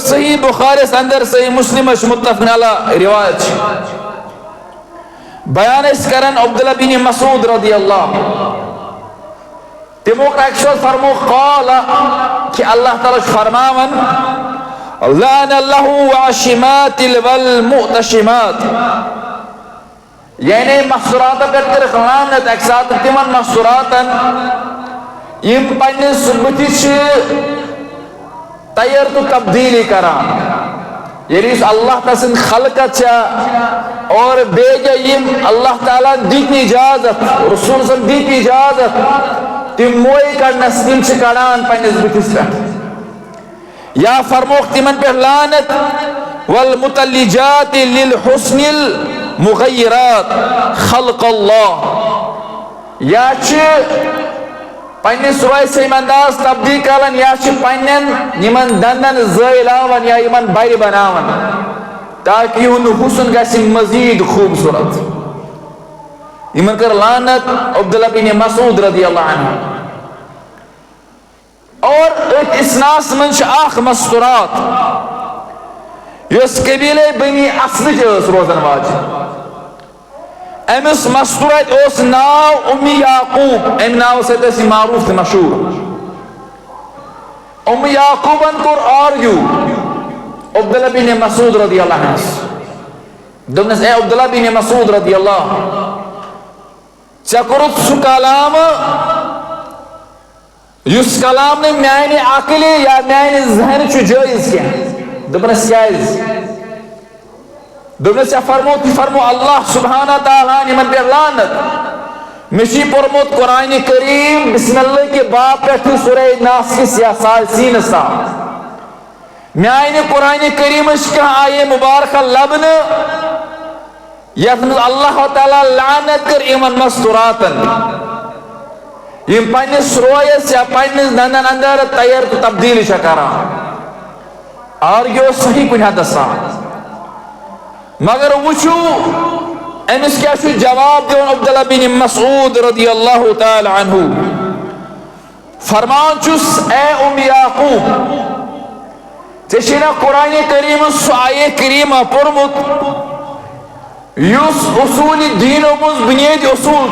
सही बुखारी अंदर सही मुस्लिम मुत्तफ़क़ अलैह रिवायत बयान करन अब्दुल्लाह बिन मसूद रज़ियल्लाहु तिमो फरमो क़ाल कि अल्लाह ताला फरमावन लअनल्लाहु वाशिमातिल वल मुतशिमात यानी मस्तूरात कर लानत एक साथ तिमन मस्तूरातन यम पन्निस बुथिश तैयार तो तब्दीली करान ये अल्लाह तसन खलकत और बेजा यम अल्लाह ताला दीत इजाजत रसूल सन दीत इजाजत तिम मोई कड़नस तिम कड़ान पन्निस बुथिस पे या फरमोख तिमन पे लानत वल मुतल्लिजाति लिल हुस्निल मुगय्यरात खल्क अल्लाह या पन्निस रोय से अंदाज तब्दील करन या पन्न निमन दंदन ज़ैलावन या इमन बाई बनावन ताकि उन हुस्न गसी मजीद खूबसूरत इमन कर लानत अब्दुल्लाह बिन मसूद रज़ियल्लाहु अन्हु और इसनास मन आख मस्तूरात यस कबीले बनी असद रोजन वाज अमिस मस्तूरत ओस नाव उम्मी याकूब अम नाव से मारूफ मशहूर उम्मी याकूबन कोर आर्ग्यू अब्दुल्लाह बिन मसूद रज़ियल्लाहु अन्हु दोनस ए अब्दुल्लाह बिन मसूद रज़ियल्लाहु चे कोरुत सु कलाम युस कलाम ने म्याने अकले या म्याने जहन छु जायज क्या दोनस जायज दोनस फरमो अल्लाह सुब्हाना तआला निमन पे लानत मिशी परमोत कुरान करीम बिस्मिल्लाह के बाप पे सूरह नास की सीन सा म्याने कुरान करीम का आये मुबारक लबन यथ अल्लाह ताला लानत कर इमन मस्तूरातन यम पन्निस रोयस या पन्निस दंदन अंदर तैयार तो तब्दील करान आर्ग्यो सही कुछ हदस मगर वुचू अमिस क्या जवाब दिवन अब्दुल्लाह बिन मसूद रज़ियल्लाहु ताला अन्हु फरमान चुस ए उम्मी याकूब चेशिना कुरान करीम सु आये करीमा पुरमुत युस उसूल दीनो मुज बुनियादी उसूल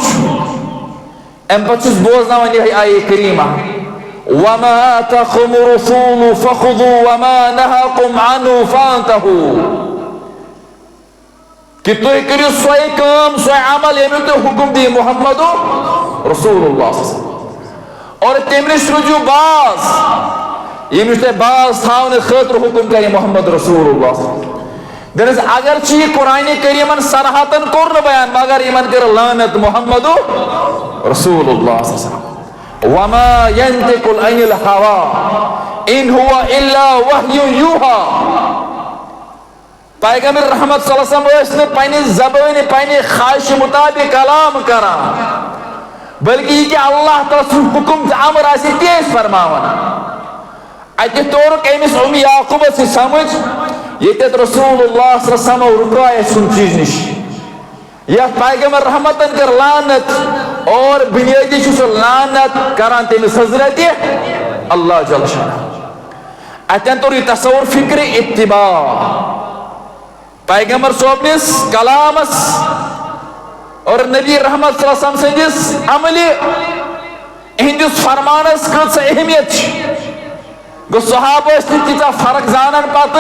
अम पचुस बोजनावन यह आये करीमा वमा तखुम रसूल फखुदू वमा नहाकुम अन्हु फांतहू कि तुम करो सोए काम सोए अमल यम तो हुक्म दी मोहम्मद रसूलुल्लाह और तमनिश रुजू बाज यम बाज थावन खतर हुक्म करे मोहम्मद रसूलुल्लाह दरअसल अगर ची कुरान करीमन सरहतन कोर न बयान मगर इमन कर लानत मोहम्मद रसूलुल्लाह वमा यंतिकुल अनिल हवा इन हुवा इल्ला वह्यु यूहा पैगंबर रहमत सल्लल्लाहु अलैहि वसल्लम पन्ने ज़बान पन्ने ख्वाहिश मुताबिक कलाम करा बल्कि कि अल्लाह ताला हुक्म अमर आसे तेज फरमावन अत तोर अमिस उम्मी याकूब से समझ ये रसूलुल्लाह सल्लल्लाहु अलैहि वसल्लम रुकाय सुन चीज निश यह पैगंबर रहमतन कर लानत और बुनियादी लानत करान तमिस हजरत अल्लाह जल शाह अतन तोर तसव्वुर फिक्र इत्तिबा पैगंबर सोबनिस कलामस और नबी रहमत सल्लल्लाहु अलैहि वसल्लम सदिस अमली हिंदुस फरमानस कस अहमियत गो सहाबा तीचा फर्क जानन पत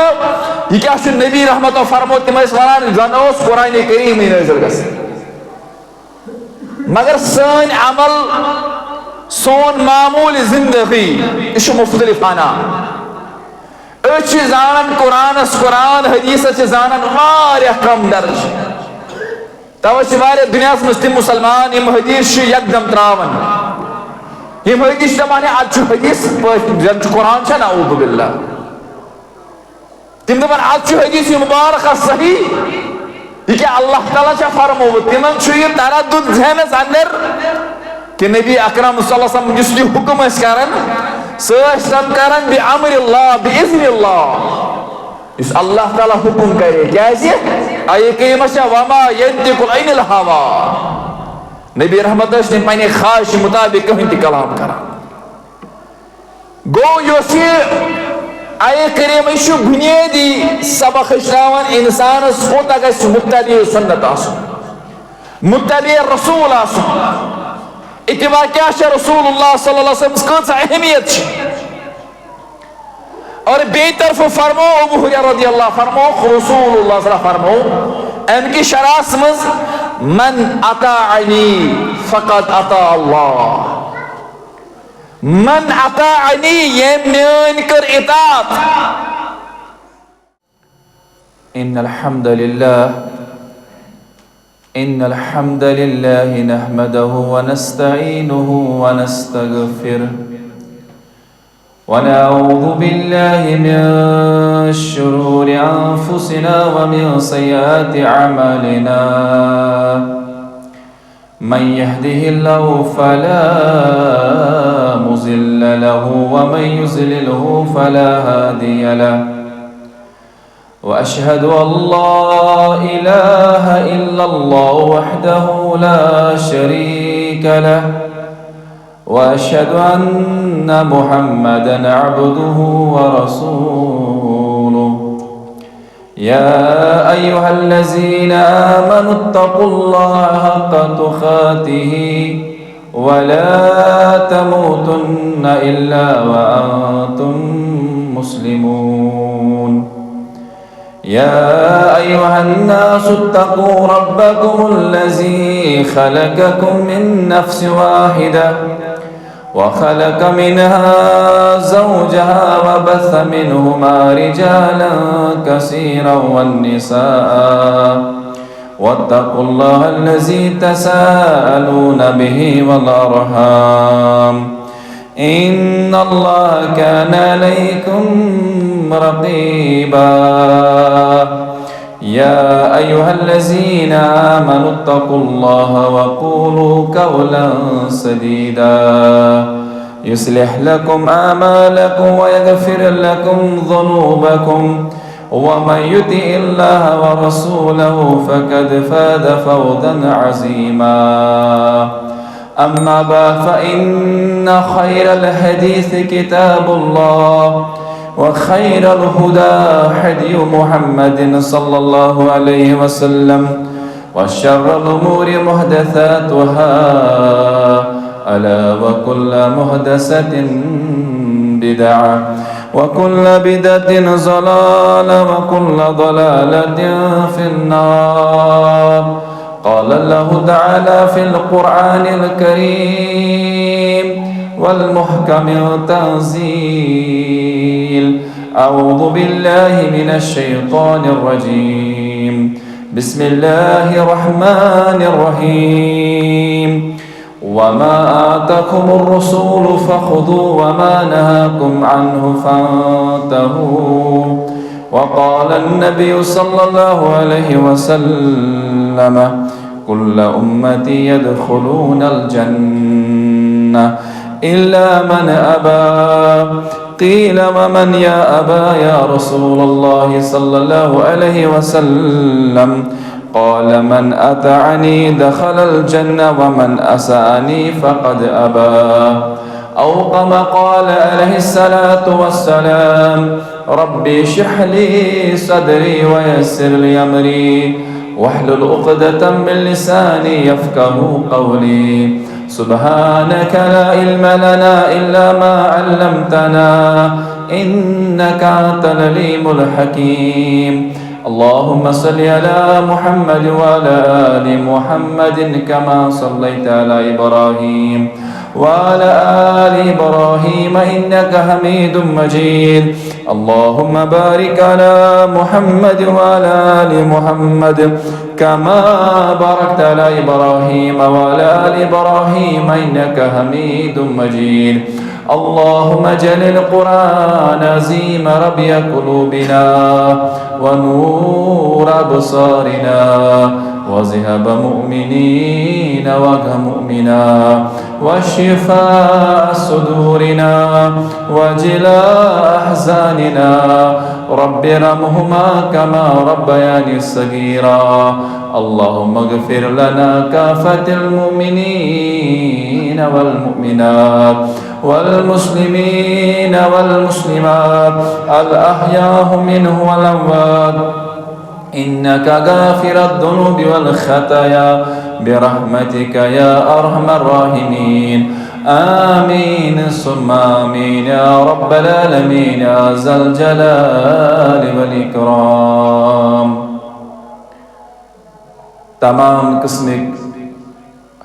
यह क्या नबी रहमत फरमो तम वन जन कुरान करीम नाजिल गस मगर सन अमल सोन मामूल जिंदगी यह मुख्तलिफाना जान कुरान हदीस जान कम दर्ज तवे दुनिया मज तम मुसलमान यम हदीस यकदम त्रावन यम हदीस दपान अत हदीस जन कुरान नऊज़ु बिल्लाह तम दपान अत हदीस मुबारक सही यह अल्लाह ताला फरमोत तिमन तरद्दुद जहनस अंदर कि नबी अकरम सल्लल्लाहु अलैहि वसल्लम यह हुक्म करन सम करन बि अम्रिल्लाह बि इज़्निल्लाह इस अल्लाह ताला हुक्म करे क्या आये करीम वमा यंतिकुल अनिल हवा नबी रहमत पन्ने ख्वाहिश मुताबिक कहीं कलाम करा गो आये करीम बुनियादी सबक हश्रावन इंसानस कोता गस मुत्तबी सुन्नत आसुन मुत्तबी रसूल आसुन इत्तिबा क्या रसूलुल्लाह सल्लल्लाहु अलैहि वसल्लम कस अहमियत और बेतरफ फरमो अबू हुरैरा रदियल्लाहु फरमो रसूलुल्लाह सल्लल्लाहु फरमो अनकी शरास मज मन अताअनी फकद अता अल्लाह मन अताअनी यम मान कर इताअत इन्नल हम्दलिल्लाह नहमदुहु व नस्तईनुहु व नस्तगफिरुह व नऊज़ु बिल्लाहि मिन शुरूरि अनफुसिना व मिन सय्यिआति अअमालिना मन यहदिहिल्लाहु फला मुज़िल्ल लहु व मन युज़लिलहु फला हादिय लहु व अशहदु अल्ला इलाहा इल्लल्लाह वहदहु ला शरीक लहु وأشهد أن محمدا عبده ورسوله يا أيها الذين آمنوا اتقوا الله حق تقاته ولا تموتن إلا وأنتم مسلمون يا أيها الناس اتقوا ربكم الذي خلقكم من نفس واحدة وخلق منها زوجها وبث منهما رجالا كثيرا والنساء واتقوا الله الذي تساءلون به والأرحام إن الله كان عليكم رقيبا يا أيها الذين آمنوا اتقوا الله وقولوا قولا سديدا يصلح لكم أعمالكم ويغفر لكم ذنوبكم ومن يطع الله ورسوله فقد فاز فوزا عظيما أما بعد فإن خير الحديث كتاب الله وخير الهدى هدي محمد صلى الله عليه وسلم وشر الأمور محدثاتها ألا وكل محدثة بدعة وكل بدعة ضلالة وكل ضلالة في النار قال الله تعالى في القرآن الكريم والمحكم التنزيل أعوذ بالله من الشيطان الرجيم بسم الله الرحمن الرحيم وما آتاكم الرسول فخذوا وما نهاكم عنه فانتهوا وقال النبي صلى الله عليه وسلم كل أمتي يدخلون الجنة إلا من أبى قيل ومن يا أبا يا رسول الله صلى الله عليه وسلم قال من أطاعني دخل الجنة ومن أساءني فقد أبى أو كما قال عليه الصلاة والسلام ربي اشرح لي صدري ويسر لي أمري واحلل عقدة من لساني يفقه قولي سبحانك لا علم لنا إلا ما علمتنا إنك أنت العليم الحكيم اللهم صل على محمد وعلى آل محمد كما صليت على إبراهيم وعلى آل إبراهيم إنك حميد مجيد اللهم بارك على محمد وعلى آل محمد كما باركت على إبراهيم وعلى آل إبراهيم إنك حميد مجيد اللهم اجعل القرآن عظيم ربيع قلوبنا ونور أبصارنا وذهب مؤمنين وغم مؤمنا وشفاء صدورنا وجلاء أحزاننا رب ارحمهما كما ربياني صغيرا اللهم اغفر لنا كافة المؤمنين والمؤمنات والمسلمين والمسلمات الأحياء منهم والأموات إنك غافر الذنوب والخطايا برحمتك يا أرحم الراحمين آمين ثم آمين يا رب العالمين يا ذا الجلال والإكرام. तमाम किस्म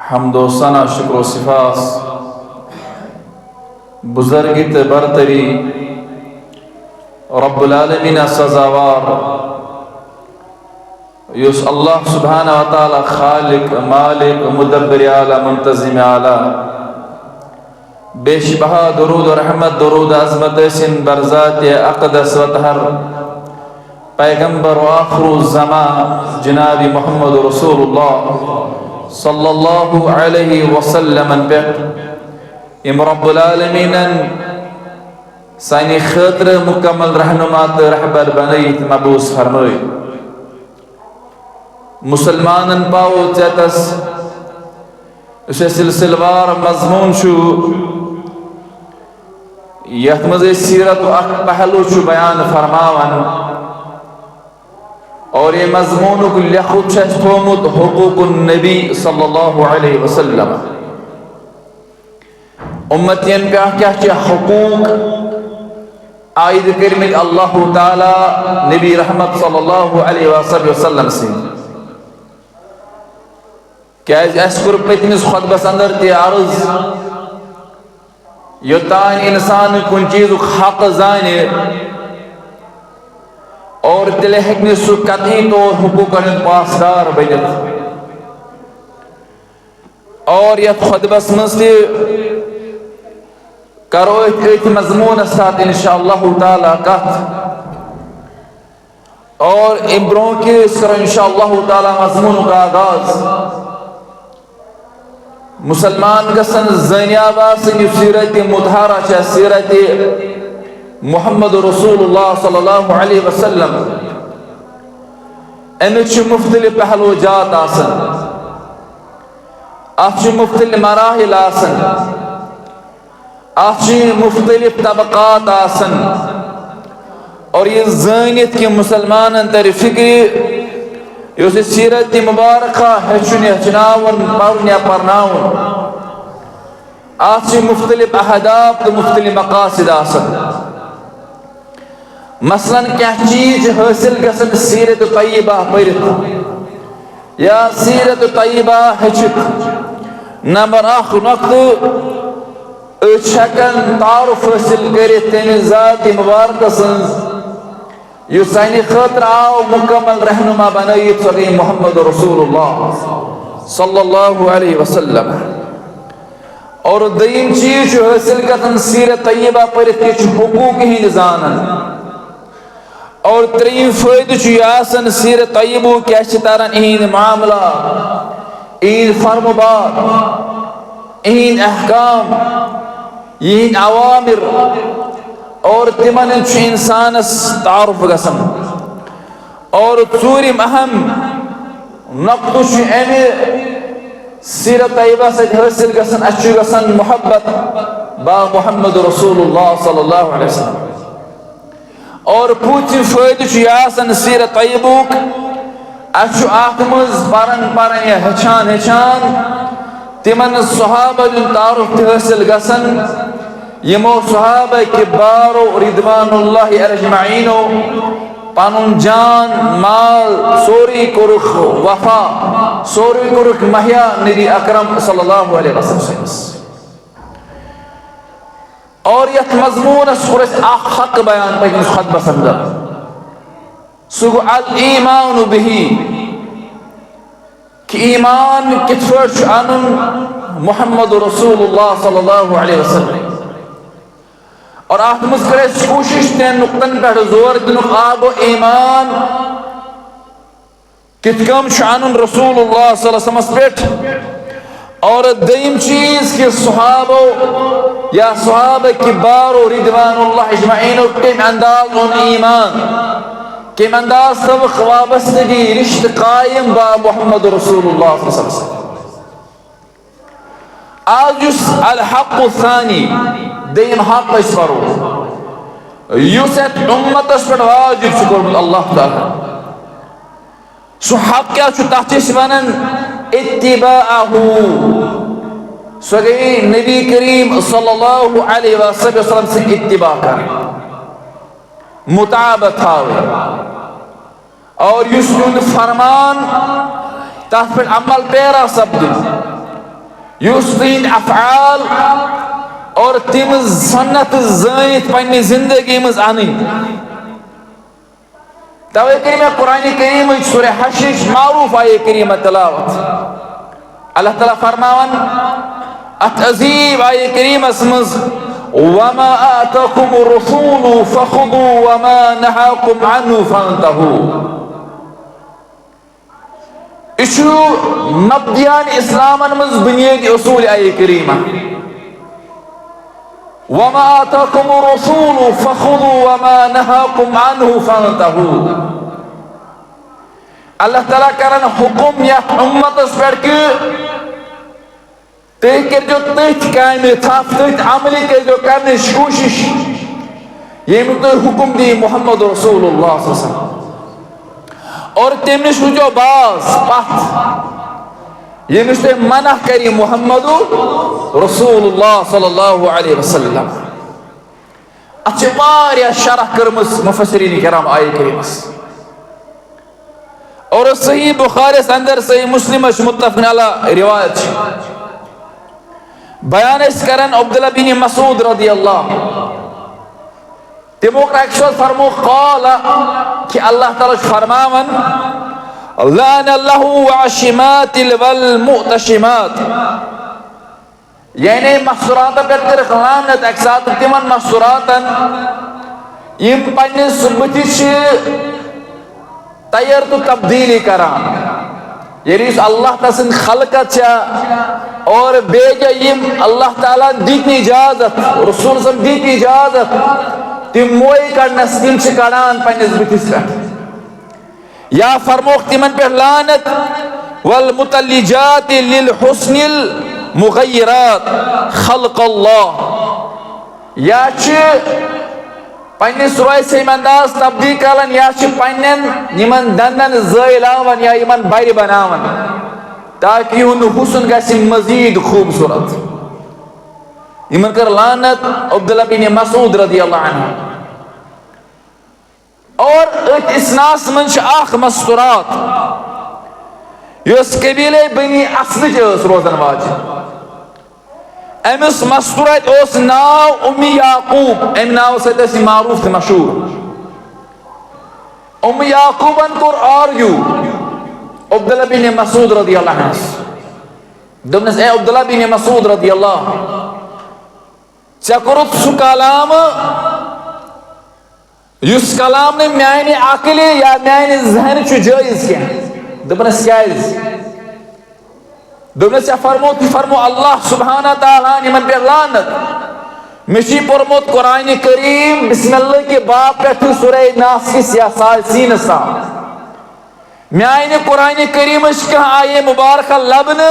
हमदो सना शुक्र सिफास बुजुर्गित बरतरी रब्बुल आलमीन सजावार युस अल्लाह सुब्हाना व तआला खालिक मालिक मुदब्बिर आला मुंतजिम आला बेशबहा दुरूद और रहमत दुरूद अज़मत सिन बरज़ात अक़दस व तहर पैगंबर व आखिरुज़्ज़मा जनाब मोहम्मद रसूलुल्लाह सल्लल्लाहु अलैहि वसल्लम पे इम रब्बुल आलमीन सानी खतर मुकम्मल रहनुमा तो रहबर बनईत मबूस फरमाई मुसलमानन पाओ चतस उसे सिलसिलवार मजमून शु यथ मज़े सीरत अख पहलू शु बयान फरमावन और ये मजमून को लिखुत थोमुत हुकूकुन नबी सल्लल्लाहु अलैहि वसल्लम उम्मतियन पे क्या क्या हुकूक आयद करमित अल्लाह ताला नबी रहमत सल्लल्लाहु अलैहि वसल्लम से क्या अस्कुर पतमिस खुतबस अंदर ते अर्ज योतान इंसान कुन चीज हक जाने और तिले हेकने सु कतई तौर हुकूकन पासदार बनित और यथ खुतबस मज ते करो एथ मजमून साथ इंशाअल्लाह ताला कथ और इब्रों के करो इंशाअल्लाह ताला मजमून का आगाज मुसलमान गसन ज़नियाबासन सीरत मुतहरा छ सीरत मोहम्मद रसूलुल्लाह सल्लल्लाहु अलैहि वसल्लम अमिच मुख्तलिफ पहलू जात आसन अच मुख्तलिफ मराहिल आसन अच मुख्तलिफ तबकात आसन और ये ज़ानित कि मुसलमान तर फिक्र युस सीरत मुबारका हेचुन हेचनावन पढ़न या परनावन आज मुख्तलिफ अहदाफ तो मुख्तलिफ मकासिद आसन मसलन क्या चीज हासिल गसन सीरत तय्यबा पढ़ित या सीरत तय्यबा हेचित नंबर अख नक्तु हेकन तारुफ हासिल करित तमि ज़ात मुबारक सन्ज युस सानी खतर आओ मुकम्मल रहनुमा बनईत सो गई मोहम्मद रसूलुल्लाह सल्लल्लाहु अलैहि वसल्लम। और दयीम चीज हासिल करन सीरत तय्यबा पढ़ित हुकूक हिंद जानन और त्रीम फायदे आसन सीरत तय्यबो क्या तरन इहिंद मामला इहिंद फर्मबार इहिंद अहकाम इहिंद अवामिर और तिमन इंसानस तारुफ गसन और चूरिम अहम नक्तु अमे सीरत तय्यबा से हासिल गसन अच्छु गसन मोहब्बत बा मोहम्मद रसूलुल्लाह सल्लल्लाहु अलैहि वसल्लम और पूछिम फायदे आसन सीरत तय्यबुक अच्छु आत्मज परन परन या हेचान हेचान तिमन सहाबा तारुफ हासिल गसन यमो सहाबा किबारो रिदवानुल्लाहि अजमईनो पनुन जान माल सोरी कुरुख वफा सोरी कुरुख महिया नबी अकरम सल्लल्लाहु अलैहि वसल्लम और यथ मजमून हक बयान पे खुतबस अंदर सुगु अल ईमान बिही कि ईमान कित पठ अन मोहम्मद रसूलुल्लाह सल्लल्लाहु अलैहि वसल्लम और अत मज कर कोशिश तेन नुक्तन पे जोर दिन आगो ईमान कित कम अन रसूलुल्लाह सल्लल्लाहु अलैहि वसल्लम पे और दयीम चीज के सहाबो या सहाबा किबारो रिदवानुल्लाह अजमईन कम अंदाज उन ईमान कम अंदाज सब वाबस्तगी रिश्त कायम बा मोहम्मद रसूलुल्लाह सल्लल्लाहु अलैहि वसल्लम आज युस अल हक़ सानी देम हक़ अस परो युस उम्मतस पे वाजिब कोर्मुत अल्लाह ताला सो हक़ क्या तथ वनान इत्तिबाअहु सो गई नबी करीम सल्लल्लाहु अलैहि वसल्लम से इत्तिबा कर मुताबत थावे और युस फरमान तथ पे अमल पैरा सब्द युस अफ़आल और तिम सन्नत ज़ानित पन्ने जिंदगी मज आनी तवे कर मैं कुरान करीम सूरह हश्र मारूफ आये करीम तलावत अल्लाह ताला फरमावन अत अजीब आये करीम मज वमा आताकुम रसूलु फखुदू वमा नहाकुम अन्हु फंतहू इशु मब्दियान इस्लामन मज बुनियादी उसूल आये करीमा वमा आताकुम रसूलु फखुदू वमा नहाकुम अन्हु फंतहू अल्लाह ताला करन हुकुम या उम्मतस पे कि तुम करो तथ काम थप तथ अमल करो करने कोशिश यम तुम हुकुम दी मोहम्मद रसूलुल्लाह सल्लल्लाहु अलैहि वसल्लम और तम नश रुजो बाज पथ यमिश तुम मना करी मोहम्मद रसूलुल्लाह सल्लल्लाहु अलैहि वसल्लम अच्छे वारिया शरह करमस मुफस्सिरीन किराम आये करीमस और सही बुखारी अंदर सही मुस्लिम मुत्तफ़क़ अलैहि रिवायत बयान करन अब्दुल्लाह बिन मसूद रज़ियल्लाहु तिमो अक्सर फरमो क़ाला कि अल्लाह ताला फरमावन लानल्लाहु वाशिमातिल वल मुतशिमात यानी मस्तूरात पे कर लानत अक्सात तिमन मस्तूरातन यम पन्निस बुथिश तैयार तो तब्दीली करान ये अल्लाह तसन खलकत और बेजा यम अल्लाह ताला दीत इजाजत रसूल सम दीत इजाजत तिम मोय कड़नस तिम छ कड़ान पन्निस बुथिस पे या फरमोख तिमन पे लानत वल मुतल्लिजात लिल हुस्निल मुगय्यरात खल्क अल्लाह या छ पन्निस रोय से अंदाज तब्दील करन या छ पन्नन यमन दंदन ज़ैलावन या यमन बारी बनावन ताकि उन हुस्न गसि मजीद खूबसूरत यमन कर लानत अब्दुल्लाह बिन मसूद रज़ियल्लाहु अन्हु और इसनास मन छ आख मस्तूरात यस कबीले बनी असद रोजन वाज अमिस मस्तूरत ओस नाव उम्मी याकूब अम नाव सत मारूफ मशहूर उम्मी याकूबन कोर आर्ग्यू अब्दुल्लाह बिन मसूद रज़ियल्लाहु अन्हु दोनस ए अब्दुल्लाह बिन मसूद रज़ियल्लाहु चे कोरुत सु कलाम युस कलाम ने म्याने अकल या म्याने जहन छु जायज क्या दोनस जायज दोनस फरमो अल्लाह सुब्हाना ताला निमन पे लानत मिशी परमोत कुरान करीम बिस्मिल्लाह के बाप पे सूरह नास की सीन सा म्याने कुरान करीम का आये मुबारक लबन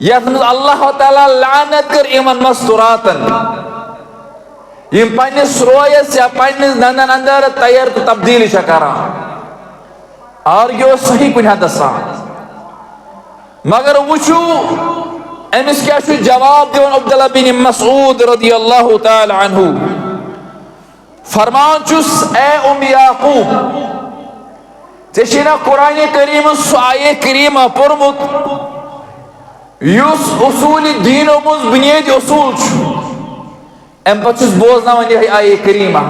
यथ अल्लाह ताला लानत कर इमन मस्तूरातन यम पन्निस रोयस या पन्निस दंदन अंदर तैयार तो तब्दीली करान आर्ग्यो सही कुन हदस मगर वुचु अमिस क्या जवाब दिवन अब्दुल्लाह बिन मसूद रज़ियल्लाहु ताला अन्हु फरमान चुस ए उम याकूब चेशिना कुरान करीम आये करीमा परमुत युस उसूल दीन मुज बुनियादी उसूल अम पचुस बोजनावन यह आये करीमा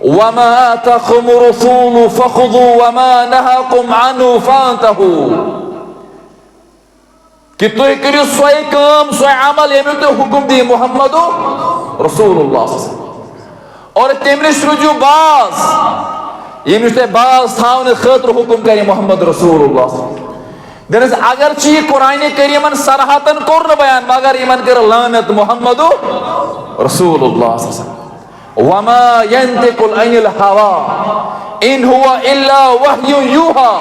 वमा आताकुम रसूलु फखुदू वमा नहाकुम अन्हु फंतहू कि तुम करो सोए काम सोए अमल ये तो हुक्म दी मोहम्मद रसूलुल्लाह और तमनिश रुजू बाज ये बाज थावन खतर हुक्म करे मोहम्मद रसूलुल्लाह दरअस अगर ची कुरान करीमन सरहतन कोर बयान मगर इमन कर लानत मोहम्मद रसूलुल्लाह वमा यंतिकुल अनिल हवा इन हुवा इल्ला वह्यु यूहा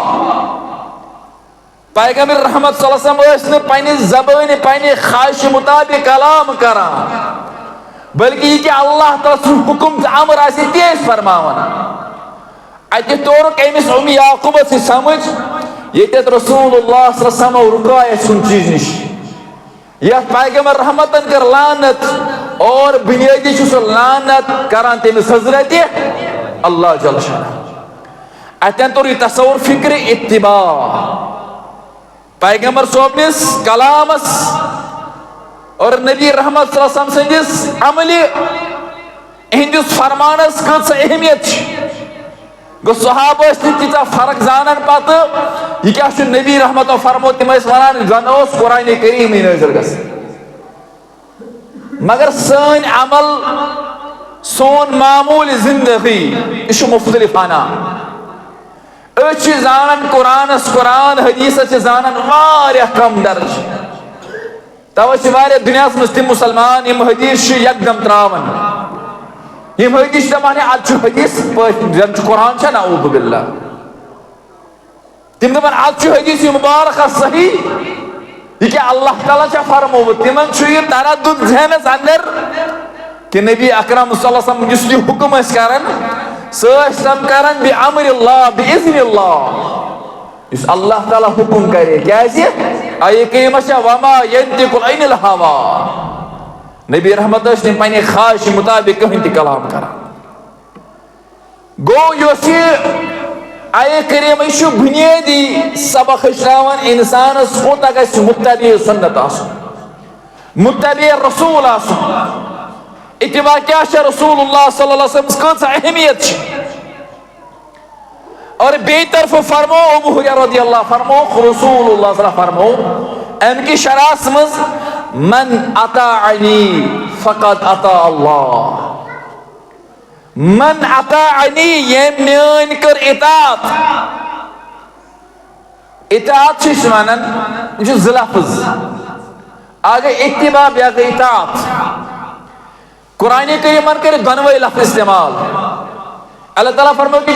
पैगंबर रहमत सल्लल्लाहु अलैहि वसल्लम पन्ने ज़बान पन्ने ख्वाहिश मुताबिक कलाम करान, बल्कि ये अल्लाह ताला हुकुम अमर आसि ती फरमावन। अत तोरुक अमिस याकूब समझ ये रसूलुल्लाह सल्लल्लाहु अलैहि वसल्लम रुकाय सुन चीज निश यह पैगंबर रहमतन कर लानत और बुनियादी लानत करान तमिस हजरत अल्लाह जल शाह। अतन तोर तसव्वुर फिक्र इत्तिबा पैगंबर सोबनिस कलामस और नबी रहमत सल्लल्लाहु अलैहि वसल्लम संदिस अमली हिंदिस फरमानस कस अहमियत गो सहाबा तीचा फर्क जानन पत यह क्या नबी रहमत फरमो तम वन जन कुरान करीम नाजिल ग मगर सन अमल सोन मामूल जिंदगी यह मुख्तलिफ आना जानन कुरानस कुरान हदीस जानन वारिया कम दर्ज तवे दुनिया मज तम मुसलमान यम हदीस यकदम त्रावन यम हदीस दपान अद हदीस जन कुरान नऊज़ बिल्लाह तम दपान अद हदीस मुबारक सही यह क्या अल्लाह ताला फरमोत तिमन तरद्दुद जहनस अंदर कि नबी अकरम सल्लल्लाहु अलैहि वसल्लम यह हुक्म करान सम करान बे अमरिल्लाह बे इज़्निल्लाह इस अल्लाह ताला हुक्म करे क्या आये करीमा वमा यंतिकुल अनिल हवा नबी रहमत पन्ने ख्वाहिश मुताबिक कहीं त कलाम करान गो आये करीम यह बुनियादी सबक हचनावन इंसानस कोता गस मुत्तबी सुन्नत आसुन मुत्तबी रसूल आसुन इत्तिबा क्या रसूलुल्लाह सल्लल्लाहु अलैहि वसल्लम कस अहमियत और बे तरफ फरमो अबू हुरैरा रज़ियल्लाहु फरमो रसूलुल्लाह फरमो अम की शरास मज मन अताअनी फकद अता अल्लाह मन अताअनी ये मान कर इताअत इताअत वनान यह लफ्ज आगे इत्तिबा ब्यागे इताअत कुरान करीमन कर दोनों लफ्ज इस्तेमाल अल्लाह ताला फरमाओ कि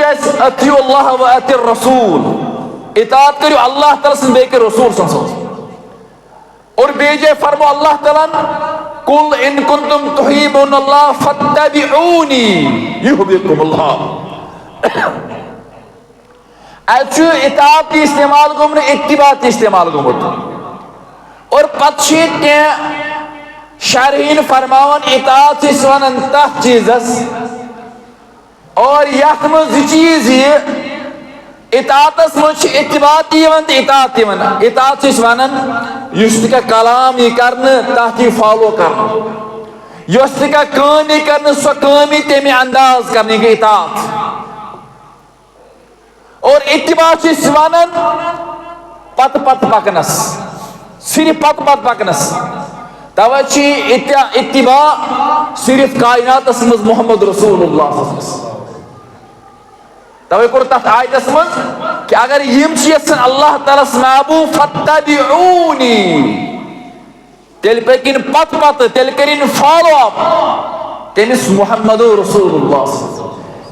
अतियु अल्लाह व अतिर रसूल इताअत करो अल्लाह ताला से बे कर रसूल सल्लल्लाहु और बेजे फरमो अल्लाह ताला कुल इन कुंतुम तुहिब्बुनल्लाह फत्तबिऊनी युहिब्बुकुमुल्लाह अच्छु इताअत की इस्तेमाल गुम ने इत्तिबा की इस्तेमाल गुम और पक्षी के शरहीन फरमावन इताअत वनन तथ चीजस और यथ मज चीज ये इताअतस मज इत्तिबा इताअत इताअत वनान कलाम यह कर तथ फॉलो कर काम कर सो काम तमे अंदाज करने की इताअत और इत्तिबा वनान पत पत पकनस सिर्फ पत पत पकनस तवे इत्तिबा सिर्फ कायनातस मज मोहम्मद रसूलुल्लाह तवे कोर तथ आयतस मज कि अगर यम यसन अल्लाह ताला महबूब फत्तबिऊनी तेल पकिन पत पत तेल करिन फॉलो अप तमिस मोहम्मद रसूलुल्लाह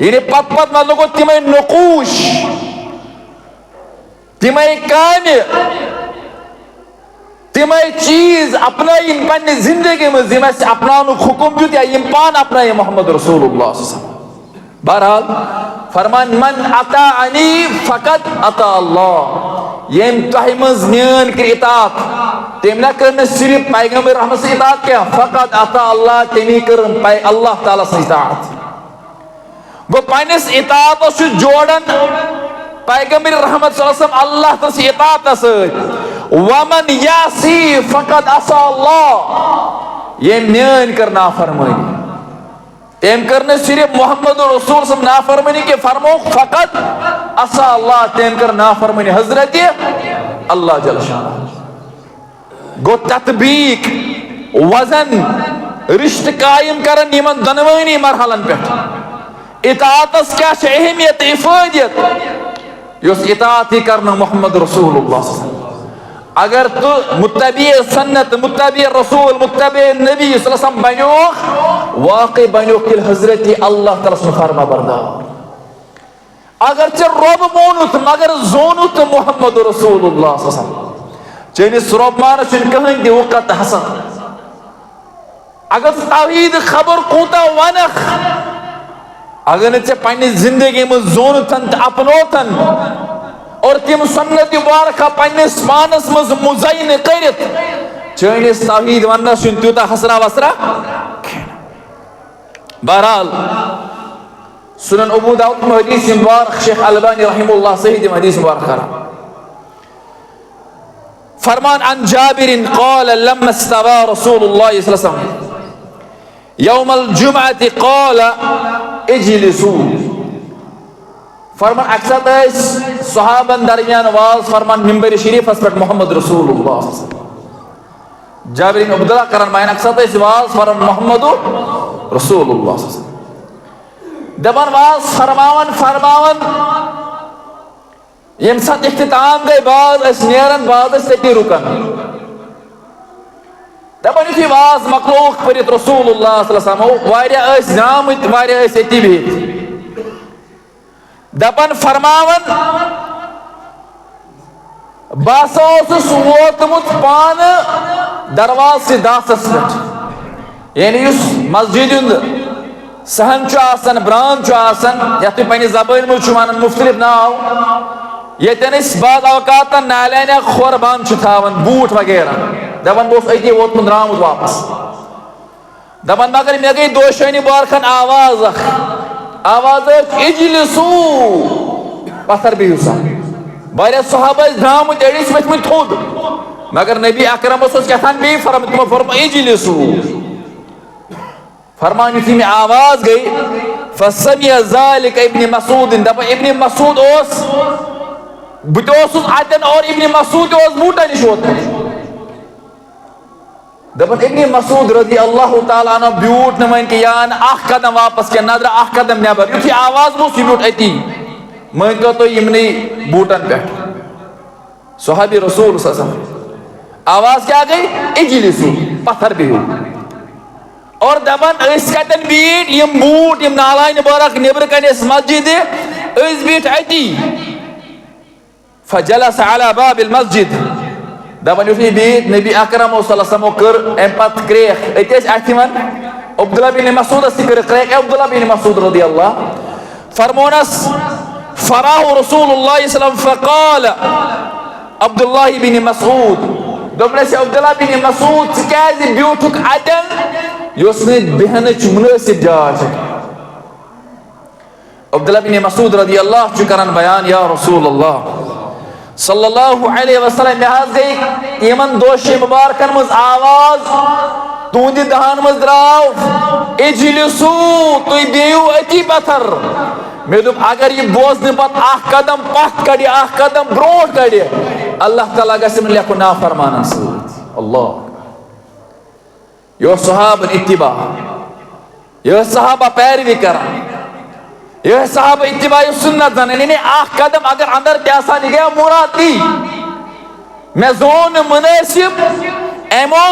ये पत पत मतलब गो तिमे नकूश तिमे कामे तिमे चीज अपना पन्ने जिंदगी में अपना हुकुम दित या यम पान अपना मोहम्मद रसूलुल्लाह बहरहाल फरमान मन अताअनी फकद अता अल्लाह यम तह मज मान कर इताअत तम ना कर सिर्फ पैगंबर रहमत से इताअत क्या फकद अता अल्लाह तमी कर अल्लाह ताला से इताअत गो पन्निस इताअत जोड़न पैगंबर रहमत सल्लल्लाहु अलैहि वसल्लम अल्लाह ताला से इताअत वमन यासी फकद असा अल्लाह यम मान कर नाफरमानी तम कर सिर्फ मोहम्मद रसूल सम नाफरमानी के फरमो फकत असा अल्लाह तम कर नाफरमानी हजरत अल्लाह जल शाह गो तत्बीक वजन रिश्त कायम कर दोनवनी मरहलन पे इताअतस क्या अहमियत इफादियत इताअत करना मोहम्मद रसूलुल्लाह अगर तू मुत्तबी सुन्नत मुत्तबी रसूल मुत्तबी नबी सल्लल्लाहु अलैहि वसल्लम बनो वाकई बनो कि हजरत अल्लाह ताला से फरमा बरदार अगर चे रब मोनुत मगर जोनुत मोहम्मद रसूलुल्लाह चेनिस रब मान कहें दि वक़्त हसन अगर तौहीद खबर कूता वनख अगर चे पन्नी जिंदगी में जोनुतन अपनोतन और तिम सुन्नत मुबारका पन्निस पानस मज मुज़य्यन करित चेनिस तौहीद वनस त्यूता हसरा वसरा बहरहाल सुनन अबू दाऊद में हदीस मुबारक शेख अलबानी रहमतुल्लाह सही हदीस मुबारक करा फरमान अन जाबिर क़ाल लम्मा इस्तवा रसूलुल्लाह सल्लल्लाहु अलैहि वसल्लम यौमल जुमअति क़ाल इजलिसू फरमान अक्सर सहाबन दरमियान वाज फरमान मिंबर शरीफ पर मोहम्मद रसूलुल्लाह जाबिर बिन अब्दुल्लाह करन बयान अक्सर वाज फरमान मोहम्मद रसूलुल्लाह दबन वाज फरमावन फरमावन यम साथ इख्तिताम गए बाद नेरन बाद तती रुकन दबन युथी वाज मखलूक परित रसूलुल्लाह सल्लल्लाहु अलैहि वसल्लम वारिया जामत वारिया यती बिहित दबन फरमावन बासा वोतमुत पान दरवाज से दासस पे यानी मस्जिद सहन ब्रान ये पे जबान में मुख्तलिफ नाव यन बाद अवकात नालन खोर बंद थान बूट वगैरह दपान बह अति वोतमुत द्रामुत वापस दपान मगर मे गई दोशनी बारखन आवाज आवाज इजलिसू पत्थर बिहू सा वारिया सहाबा द्रामुत एड़िस वथमुत थोद मगर नबी अकरम कथान बी फरमा इजलिसू फरमान युथी में आवाज गई फसमिया ज़ालिक इब्न मसूद दपा इब्न मसूद बत अतन और इब्न मसूद बूटा नश वोतमुत दपन इब्न मसूद रज़ी अल्लाह ताला अन्हु ब्यूट न कि यान अख कदम वापस क्या नदर अख कदम नबर युथी आवाज बुस ब्यूट अति मन तो यमन बूटन पे सहाबी रसूल आवाज क्या गई इजलिसू पत्थर बिहू और दपन कतन बीट यम बूट यम नालान बारक नबर कन मस्जिद बीट अति फजलस अला बाबिल मस्जिद दपन युथी बीट नबी अकरम सल्लल्लाहु अलैहि वसल्लम कर अम क्रेख अत अब्दुल्लाह बिन मसूद क्रेख अब्दुल्लाह बिन मसूद रज़ियल्लाहु फरमोनस फराहु रसूलुल्लाह सल्लल्लाहु अलैहि वसल्लम फक़ाल अब्दुल्लाह बिन मसूद दोपनस अब्दुल्लाह बिन मसूद क्या ब्यूटुक अतन बेहन मुनासिब जाय अब्दुल्लाह बिन मसूद रज़ियल्लाहु करन बयान या रसूलल्लाह सल्लल्लाहु अलैहि वसल्लम मे गई यमन दोशे मुबारकन मज आवाज तुंद दहन मज द्राव इजलिसू तुई बेयू अति पत्थर मे दुप अगर यह बोजन पत अख कदम पथ कड़ अख कदम ब्रोट कड़ अल्लाह ताला गम लेखु नाफरमानन सत अल्लाह यह सहाबन इत्तिबा यह सहाबा पैरवी कर यह सहाबा इत्तिबा सुन्नत जान अख कदम अगर अंदर तह गया मुराद ती मे जोन मुनासिब एमो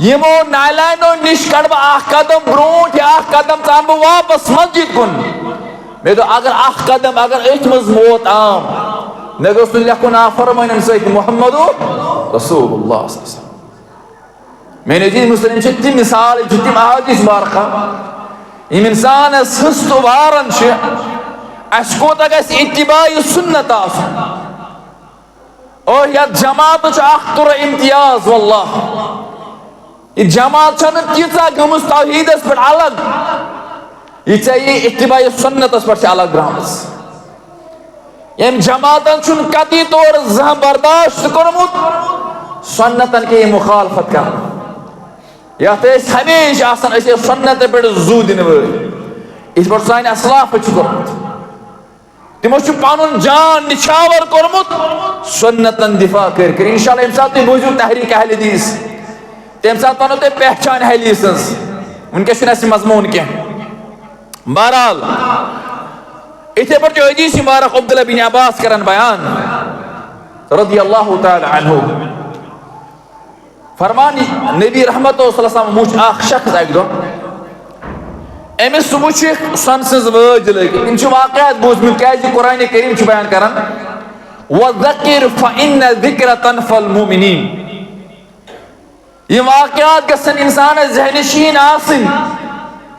यमो नालानो निश कड़ बह अख कदम ब्रोट या अख कदम चाह बह वापस मस्जिद कुन मे दो अगर अख कदम अगर अथ मज मोत आम मे गोस लेखु नाफरमानन सत मोहम्मद रसूलुल्लाह मैंने जी मुस्लिम तिम मिसाल तिम अहादीस बारका यम इंसान हस तो वारन कोत इत्तिबाई सुन्नत और या जमात तुर इम्तियाज वल्लाह यह जमात तीचा गम तौहीदस पे अलग यह इत्तिबाई सुन्नत पे अलग द्रामस यम जमातन कती तौर जहाँ बर्दाश्त कर्मुत सुन्नतन के मुखालफत कर हमेशा सुन्नत पे जू दिन इत पे सान असलाफ तिमो पन जान निछावर कर्मुत सुन्नतन दिफा कर इंशाअल्लाह यम सात बूझू तहरीक अहल हदीस तम सात वनो तुम पहचान हदीस वनकस मजमून कह बहरहाल इथे पे हदीस मुबारक अब्दुल्लाह बिन अब्बास करन बयान रज़ियल्लाहु तआला अन्हु फरमान नबी रहमत मुझ शख्स अक दो अमिस सह वुचिक सन सज वज लगित इन वाकयात बोजमत क्या कुरान करीम बयान करान वज़किर फ़इन्न ज़िक्र तनफ़ल मुमिनीन ये वाकयात गसन इंसान ज़हनशीन आसिन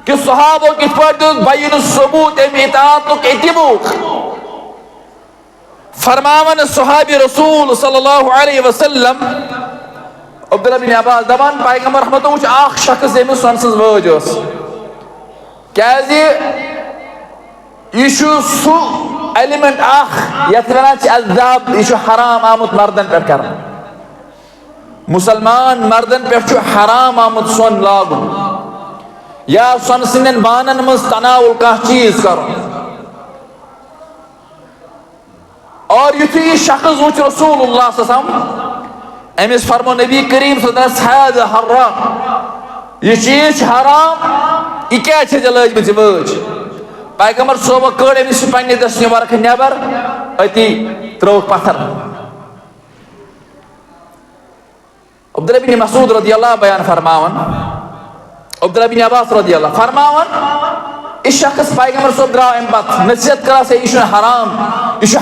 कि सहाबो कित पार्ट बयान सबूत अमि इताअतुक इत्तिबूक फरमावन सहाबी रसूल सल्लल्लाहु अलैहि वसल्लम अब्दुल्लाह बिन अब्बास दपान पैगंबर रहमत वुच आख शख्स अमिस सन सज वज क्या सू एलिमेंट यथ वन अज़ाब यह हराम आमुत मर्दन पे कर मुसलमान मर्दन पे हराम आमुत सोन लागुन या सोन सिंदन बानन मज तनावुल कह चीज कर और युथु यह शख्स वुच रसूलुल्लाह सल्लल्लाहु अलैहि वसल्लम अमिस फरमो नबी करीम सल्लल्लाहु अलैहि वसल्लम हराम यह चीज हराम यह क्या लजम वज पैगंबर सोबो कड़ अमिस पे दस मुबारक नबर अति त्रोक पत्थर अब्दुल्लाह बिन मसूद रज़ियल्लाहु बयान फरमावन अब्दुल्लाह बिन अब्बास रज़ियल्लाहु फरमावन इस शख्स पैगंबर सोब द्राव अम पत नसीहत करा से यह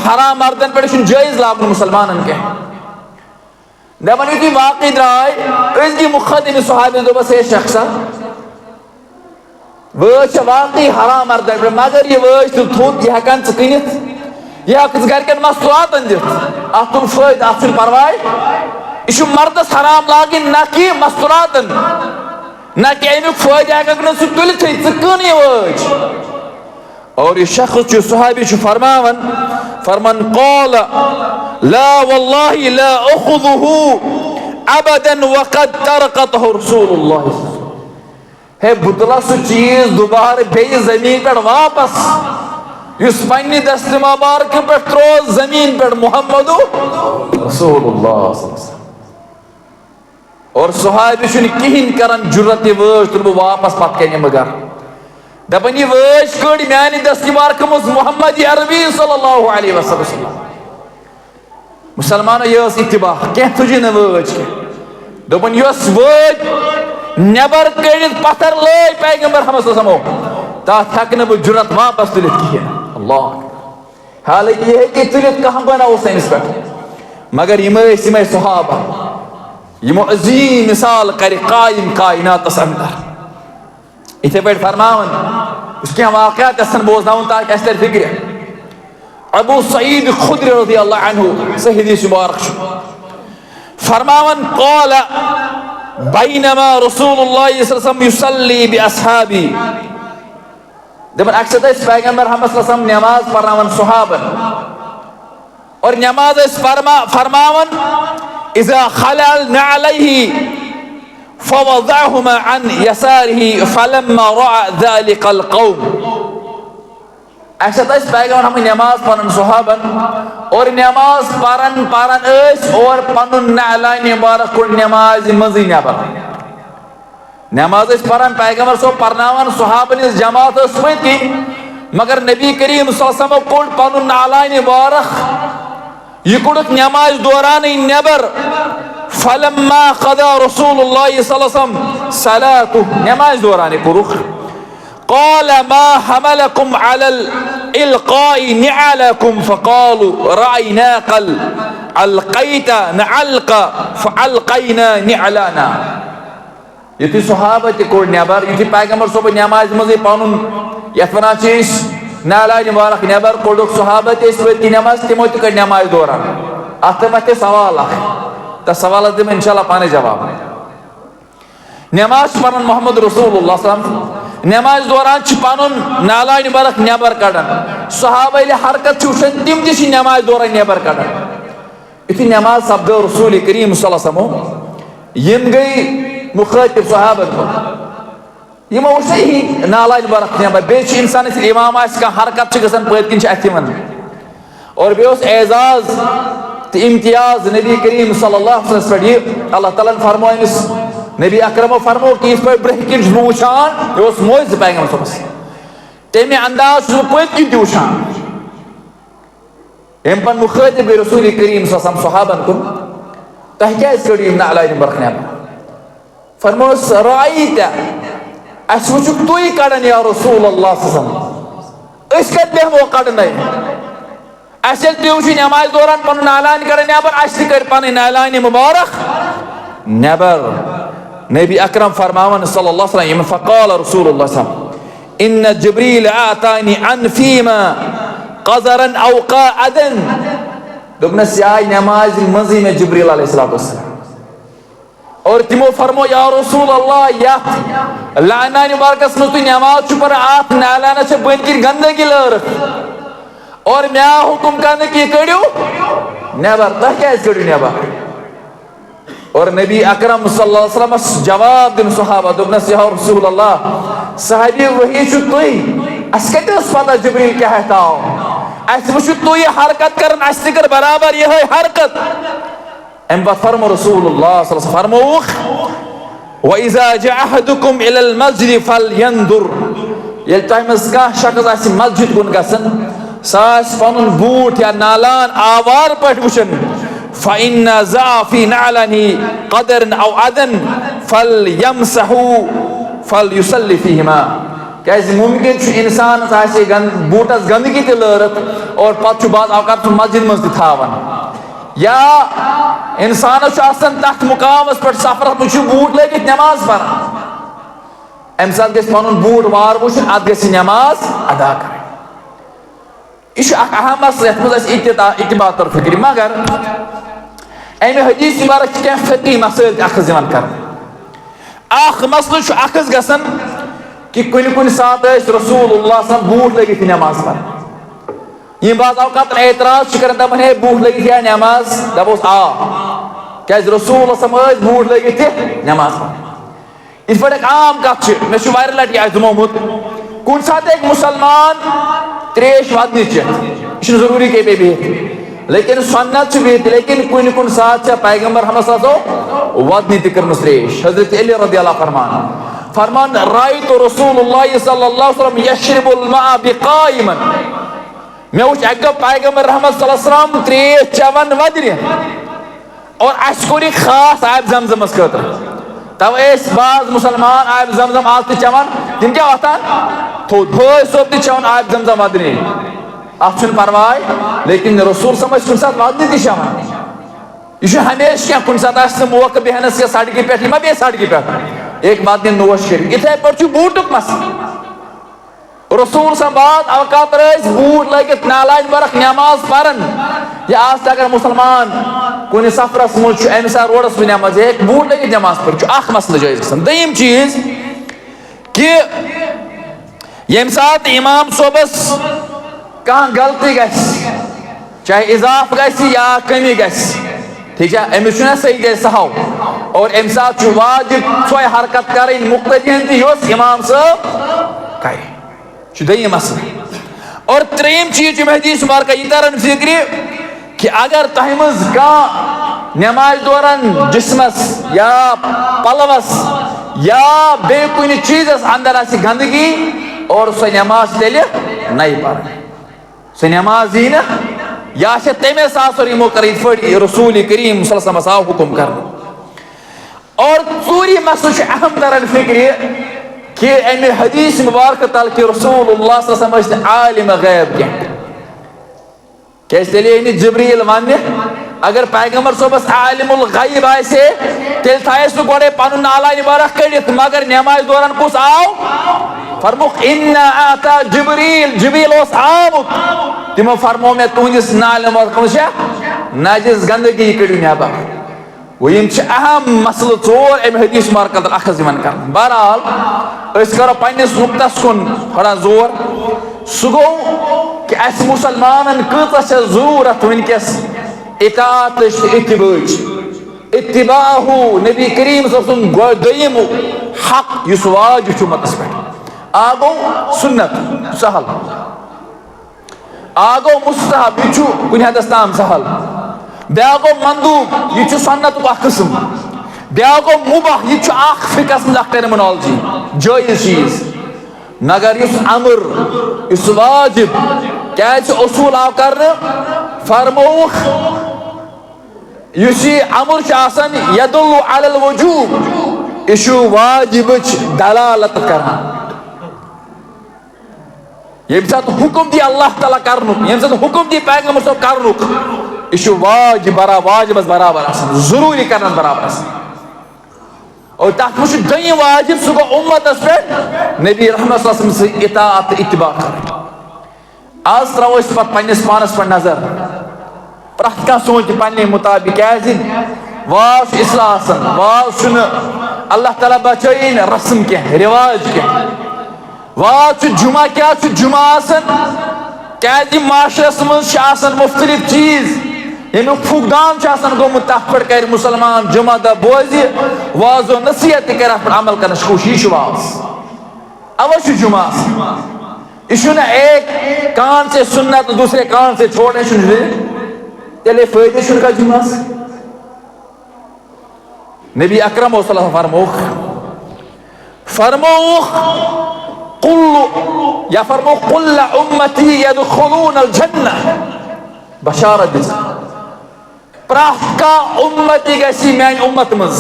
हराम मर्दन पे जायज लागुन मुसलमान के दपान यु वाकई द्राय मुखद अमिस सहाबी दोपस हे शख्सा वज वाकई हराम मर्दन पे मगर यह वज तुल थोत यह हेकान कनित यह गरकन मसलूआतन दित अत तुल फायद अत परवाय यह मर्दस हराम लागिन न कि मसलूआतन न कि अमुक फायद हेकन सह तुलित कन यह वज और यह शख्स सहाबी फरमावन फरमान क़ाल ला वल्लाहि ला अख़ुज़ुहु अबदन वक़द तरक़तहु रसूलुल्लाह हे बुतला सह चीज दोबारा बे जमीन पे वापस इस पन्ने दस्त मुबारक पे त्रो जमीन पे मुहम्मदु रसूलुल्लाह और सहाबी कहिन करन जुर्रत वज तुल वापस पत कन मगर दपन यह वज कड़ म्यान दस्त मुबारक मज मुहम्मद अरबी सल्लल्लाहु अलैहि वसल्लम मुसलमानो यह इत्तिबा क्या तुझे न वज दपन यस वज नबर कड़ित पत्थर लय पैगंबर हमो तथ हेक बह जुरत वापस तुलित कहें अल्लाह हालांकि यह हे तुलित कह बनाओ अमिस पे मगर यम सहाबा यमो अजीम मिसाल कर कायम कायनातस अंदर इथे पे फरमावन क्या वाकयात बोजन ताकि अस तर फिक्र अबू सईद खुदरी रज़ियल्लाहु अन्हु सह हदीस मुबारक फरमावन क़ाल बैनमा रसूलुल्लाह सल्लल्लाहु अलैहि वसल्लम युसल्ली बिअस्हाबी दपन अक्सर पैगंबर हम नमाज पढ़ावन सहाबन और नमाज फरमावन इज़ा खलल नअलैहि फवज़अहुमा अन यसारिही फलम्मा रअा ज़ालिकल क़ौम अक्सर पैगंबर हम नमाज पढ़न सहाबन और नमाज पढ़न और पनुन नअलाइन मुबारक कुल नमाज मज़ी नबर नमाज पढ़न पैगंबर सो पढ़नावन सहाबन जमात पति मगर नबी करीम सल्लल्लाहु अलैहि वसल्लम कोड़ पनुन नअलाइन मुबारक यह कोड़क नमाज दौरान नबर फलम्मा क़दा रसूलुल्लाह सल्लल्लाहु अलैहि वसल्लम सलातुहु नमाज दौरान कोरुख क़ाल मा हमलकुम अलल इल्क़ाइ निअलकुम फ़क़ालू रअयनाकल अलक़ैता नअल्क़ा फ़अल्क़ैना निअलना युथि सहाबा ते कोड़ नबर युथि पैगंबर सोब नमाज मज़ पनुन यथ वनान नालाय मुबारक नबर कोड़ुक सहाबा ते पति नमाज तिमो ते कर नमाज दौरान अत मत सवाल त सवाल दिम इंशाअल्लाह पाने जवाब नमाज पढ़न मोहम्मद रसूलुल्लाह सल्लल्लाहु अलैहि वसल्लम नमाज दौरान पनुन नालाय मुबारक नबर कड़न सहाबा हरकत वुचन तिम ते नमाज दौरान नबर कड़न युथि नमाज सपदो रसूल करीम सल्लल्लाहु अलैहि वसल्लम यम गई मुखातिब सहाबन यमो वुच ही नालाय मुबारक नबर बे इंसान इमाम हरकत गसन पतकिन अथिमन और बे एजाज तो इम्तियाज नबी करीम सल्लल्लाहु अलैहि वसल्लम अल्लाह ताला फरमो नबी अकरमो फरमो कि इस पर ब्रहकिन वुचान यह मोज पैगंबर सोबस तमे अंदाज पतकिन वुचान अम पन मुखातिब गई रसूल करीम सल्लल्लाहु अलैहि वसल्लम सहाबन कुन तह क्या कड़ो नालाय मुबारक नबर फरमोस रायत अस वुचुक तुई कड़न या रसूल अल्लाह अस कत बेहमो कड़न अस तुम नमाज दौरान पन नालान कर नबर अस कर पन नालान मुबारक नबर नबी अकरम फरमावन सल्लल्लाहु अलैहि वसल्लम फक़ाल रसूलुल्लाह इन जिब्रील आतानी अनफीमा क़ज़रन औ क़ाअदन दोपनस आय नमाज मजी में जिब्रील अलैहिस्सलातु वस्सलाम और तिमो फरमो या रसूल अल्लाह या लानान मुबारकस में तु नमाज पर आप नालाना से बन कर गंदगी लर और मैं हुकुम करने की कड़ू नेबर तह क्या कड़ू नेबर और नबी अकरम सल्लल्लाहु अलैहि वसल्लम जवाब दिन सहाबा दोपनस या रसूल अल्लाह साहबी वही छु तुई अस कतस पता जिब्रील क्या है ताओ अस वुचु तुई हरकत करन अस कर बराबर यह हरकत एम फरमो रसूलुल्लाह सल्लल्लाहु अलैहि वसल्लम फरमोख व इजा जा अहदुकुम इलल मस्जिद फलयंदुर यल तमस का शख्स आसि मस्जिद कुन गसन सास पनुन बूट या नालान आवार पट वुचन फ़इन ज़ाफ़ी नालनी क़दरन औ अदन फलयमसहु फलयुसल्लि फ़ीहिमा क्या मुमकिन इंसान बूटस गंदगी ते लरत और पत बाज़ औकात मस्जिद मज थावन या इंसान तथ मुकामस पे सफरस मज बूट लगित नमाज पर अम सात गस पन बूट वार वुचन अत गस नमाज अदा कर यह अहम मसला ये मज इत्तिबा तर फिक्र मगर अमे हदीस मुबारक क्या फ़िक़ही मसाइल कर मसल गसन कि कुन सात रसूलुल्लाह बूट लगित नमाज पर यह बाज़ औकात एतराज कर दपान है बूट लगित या नमाज दपोस आ क्या रसूल बूट लगित नमाज पर इत पे आम कत मे लट यह दुमोमुत कुन सात एक मुसलमान त्रेश वदन चेत जरूरी के पे बिहत लेकिन सुन्नत बिहत लेकिन कुन सात पैगम्बर हमद वदन तम त्रेश हजरत अली रज़ियल्लाहु फरमान रायतु रसूलुल्लाह सल्लल्लाहु अलैहि वसल्लम यशरबुल माअ बिक़ाइमन मे वुच अग पैगम्बर रहमत सल्लल्लाहु अलैहि वसल्लम त्रेश चवन वदन और अस कोर खास आब जमजम खतर तब बाज मुसलमान आब जमजम आज चवन तम क्या वतान थोद भय सोब तवन आब जमजम वदन अत परवाय लेकिन रसूल समझ कुन सात वदन तवन यह हमेशा क्या कुन सात मौका बेहनस या सड़क पे मा बे सड़क पे एक बात नोश कर इथे पे बूटुक मसल रसूल बाद अवकात बूट लगित नालान बरख नमाज पारन या आज अगर मुसलमान कुन सफरस मज अम सा रोडस पे नमाज एक बूट लगित नमाज पर मसल जायज गसन दयम चीज कि यम सात इमाम सोबस कह गलती गस चाहे इजाफ गस या कमी गस ठीक है अमिस सही गए सहाव और अम सात वाजिब सो हरकत कर मुक्तदियन इमाम साहब करे दयम मसल और त्रेम चीज हदीस मुबारक यह तरन फिक्र कि अगर तह मज कह नमाज दौरान जिस्मस या पलवस या बे कुन चीजस अंदर गंदगी और सो नमाज तेल नई पर सो नमाज यी न या तमे सासर यमो कर रसूल करीम सल्लल्लाहु हुकुम कर और चूरी मसल अहम तरन फिक्र कि अमे हदीस मुबारक तल कि रसूलुल्लाह सल्लल्लाहु अलैहि वसल्लम आलिम गैब क्या तेल जिब्रील वन अगर पैगम्बर सोबस आलिमुल गैब आसे तेल थायस गोड़े पन नाला मुबारक कड़ित मगर नमाज दौरान कुस आव फरमुख इन्ना आता जिब्रील जिब्रील आमुत तिमो फरमो मे तुहदिस नाल मुबारक नजिस गंदगी कड़ियो नबर वह अहम मसल चोर अम हदीस मुबारक अखज कर बहरहाल करो पन्निस नुक्तस कुन थोड़ा जोर सह गो कि अस मुसलमान कत जरूरत वनकस इताअत इत्तिबाहु नबी करीम दयम हक इस वाजिब उम्मतस पे आ गो सुन्नत सहल आ गो मुस्तहब यह कुन हदस ताम सहल ब्या गो मंदूब यह सुन्नत कस्म ब्या गो मुबाह यह फिकस टर्मिनोलॉजी जायज चीज मगर इस अमर इस वाजिब क्या उसूल आव कर फरमोख इस अमर यदुल्लु अलल वजूब इशु वाजिबच दलालत करना ये साथ हुक्म दी अल्लाह ताला करनुक ये साथ हुक्म दी पैगंबर सब करनुक इशु वाजिब बराबर जरूरी करना बराबर और तथ मुझ दय्यम वाजिब सह गो उम्मतस पे नबी रहमत सल्लल्लाहु अलैहि वसल्लम इताअत इत्तिबा कर आज त्रो पे पन्निस पानस पे नजर प्रथ कह सोच पन्ने मुताबिक क्या वाज इस्लाह वाज अल्लाह ताला बचाइन रस्म क्या रिवाज क्या वाज जुमा क्या जुमा क्या माशरस मज मुख्तलिफ चीज यमुक फुकदान गोमुत तथ पे कर मुसलमान जुमा दह बोज वाजो नसीहत कर अमल कर कोशिश वाज अवश्य जुमा यह एक कान से सुनना तो दूसरे कान से छोड़ने तेले फायदे का जुमा नबी अकरम फरमोख या फरमो कुल्ल उम्मती यदखुलून अल जन्नह बशारत दिस प्राथ का उम्मती गसी मान उम्मत मज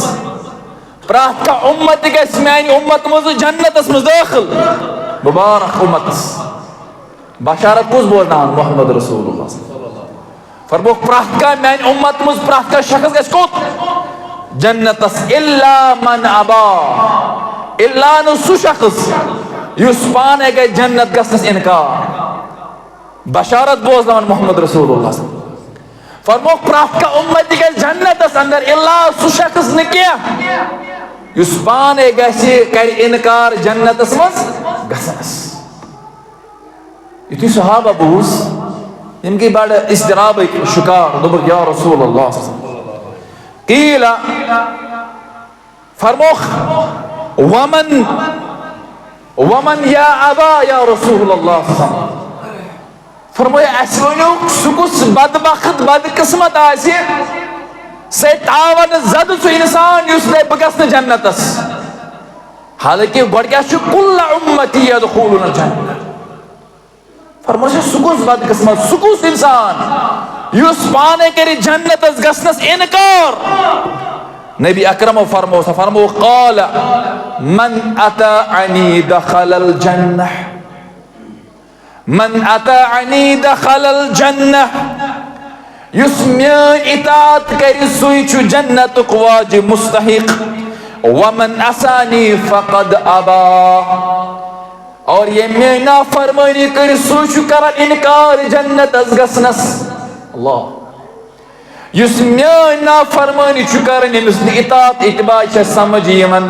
प्राथ का उम्मती गसी मान उम्मत मज जन्नतस मज दाखिल मुबारक उम्मतस बशारत कुछ बोलना मोहम्मद रसूलुल्लाह फरमो प्राथ का मान उम्मत मज प्राथ का शख्स गस कोत जन्नतस इल्ला मन अबा इल्ला नु सु शख्स युस पाने गए जन्नत गसनस इनकार बशारत बोजन मोहम्मद रसूलुल्लाह फरमो प्राथ का उम्मती गए जन्नतस अंदर इल्ला सु शख्स न क्या युस पाने गए कर इनकार जन्नतस मज गसनस युति सहाबा बूस इनकी बड़ इस्तिराब शिकार दोबक या रसूलुल्लाह कीला फरमोख वमन या अबा या रसूलुल्लाह फरमाया असवनो सुकुस बदबख्त बदकिस्मत आसे से तावन जद सु इंसान युस ने बगस जन्नतस हालांकि गड क्या कुल्ल उम्मती यदखुलून जन्नह फरमाया सुकुस बदकिस्मत सुकुस इंसान युस पाने करी जन्नतस गसनस इनकार नबी अकरम फरमो क़ाल मन अताअनी दखलल जन्नह मन अताअनी दखलल जन्नह युस म्यान इताअत करि सुई छु जन्नतुक वाजिब मुस्तहिक वमन असानी फक़द अबा और ये म्यान नाफरमानी करि सुई छु करन इनकार जन्नतस गसनस अल्लाह युस म्यान नाफरमानी छु करन यमिस इताअत इत्तिबा छ समझ यमन